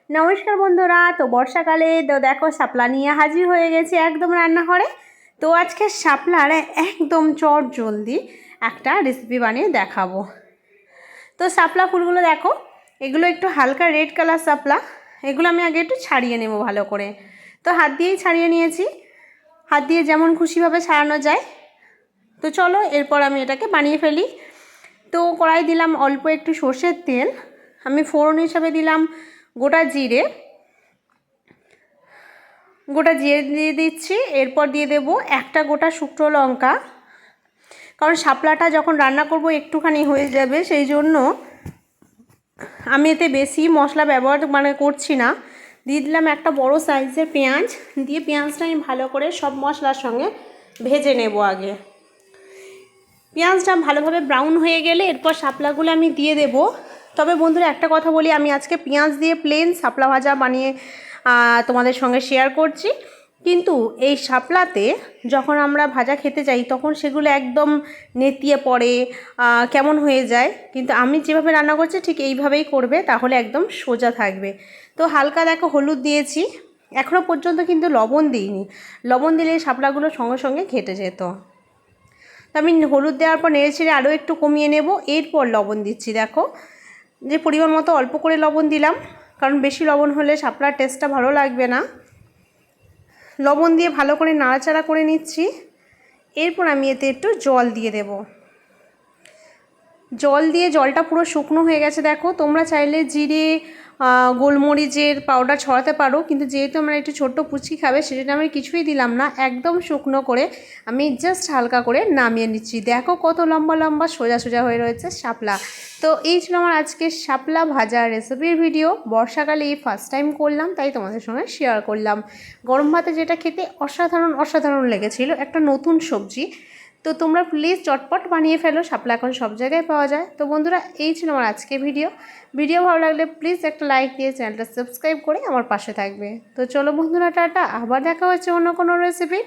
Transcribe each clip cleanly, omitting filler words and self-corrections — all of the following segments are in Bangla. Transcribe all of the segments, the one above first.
নমস্কার বন্ধুরা, তো বর্ষাকালে তো দেখো শাপলা নিয়ে হাজির হয়ে গেছে একদম রান্নাঘরে। তো আজকে শাপলার একদম চট জলদি একটা রেসিপি বানিয়ে দেখাবো। তো শাপলা ফুলগুলো দেখো, এগুলো একটু হালকা রেড কালার শাপলা। এগুলো আমি আগে একটু ছাড়িয়ে নেব ভালো করে। তো হাত দিয়েই ছাড়িয়ে নিয়েছি, হাত দিয়ে যেমন খুশিভাবে ছাড়ানো যায়। তো চলো এরপর আমি এটাকে বানিয়ে ফেলি। তো কড়াই দিলাম অল্প একটু সর্ষের তেল, আমি ফোড়ন হিসাবে দিলাম গোটা জিরে দিয়ে দিচ্ছি। এরপর দিয়ে দেব একটা গোটা শুকনো লঙ্কা, কারণ শাপলাটা যখন রান্না করব একটুখানি হয়ে যাবে, সেই জন্য আমি এতে বেশি মশলা ব্যবহার করছি না। দিয়ে দিলাম একটা বড় সাইজের পেঁয়াজ, দিয়ে পেঁয়াজটা আমি ভালো করে সব মশলার সঙ্গে ভেজে নেব। আগে পেঁয়াজটা ভালোভাবে ব্রাউন হয়ে গেলে এরপর শাপলাগুলো আমি দিয়ে দেব। তবে বন্ধুরা একটা কথা বলি, আমি আজকে পেঁয়াজ দিয়ে প্লেন শাপলা ভাজা বানিয়ে তোমাদের সঙ্গে শেয়ার করছি। কিন্তু এই শাপলাতে যখন আমরা ভাজা খেতে যাই তখন সেগুলো একদম নেতিয়ে পড়ে, কেমন হয়ে যায়। কিন্তু আমি যেভাবে রান্না করছি ঠিক এইভাবেই করবে, তাহলে একদম সোজা থাকবে। তো হালকা দেখো হলুদ দিয়েছি, এখনও পর্যন্ত কিন্তু লবণ দিইনি। লবণ দিলে শাপলাগুলো সঙ্গে সঙ্গে ঘেটে যেত। তো আমি হলুদ দেওয়ার পর নেড়ে ছেড়ে আরও একটু কমিয়ে নেব। এরপর লবণ দিচ্ছি, দেখো যে পরিমাণ মতো অল্প করে লবণ দিলাম, কারণ বেশি লবণ হলে শাপলার টেস্টটা ভালো লাগবে না। লবণ দিয়ে ভালো করে নাড়াচাড়া করে নিচ্ছি। এরপর আমি এতে একটু জল দিয়ে দেব। জল দিয়ে জলটা পুরো শুকনো হয়ে গেছে দেখো। তোমরা চাইলে জিরে গোলমরিচের পাউডার ছড়াতে পারো, কিন্তু যেহেতু আমরা একটু ছোট্ট পুচকি খাবে সেজন্য আমি কিছুই দিলাম না। একদম শুকনো করে আমি জাস্ট হালকা করে নামিয়ে নিচ্ছি। দেখো কত লম্বা লম্বা সোজা সোজা হয়ে রয়েছে শাপলা। তো এই ছিল আমার আজকের শাপলা ভাজা রেসিপির ভিডিও। বর্ষাকালে এই ফার্স্ট টাইম করলাম, তাই তোমাদের সঙ্গে শেয়ার করলাম। গরম ভাতে যেটা খেতে অসাধারণ লেগেছিল, একটা নতুন সবজি। তো তোমরা প্লিজ চটপট বানিয়ে ফেলো, শাপলা এখন সব জায়গায় পাওয়া যায়। তো বন্ধুরা এই ছিল আমার আজকের ভিডিও ভালো লাগলে প্লিজ একটা লাইক দিয়ে চ্যানেলটা সাবস্ক্রাইব করে আমার পাশে থাকবে। তো চলো বন্ধুরা, টাটা, আবার দেখা হচ্ছে অন্য কোনো রেসিপি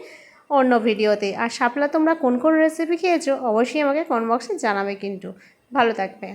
অন্য ভিডিওতে। আর শাপলা তোমরা কোন রেসিপি খেয়েছো অবশ্যই আমাকে কমেন্ট বক্সে জানাবে কিন্তু। ভালো থাকবে।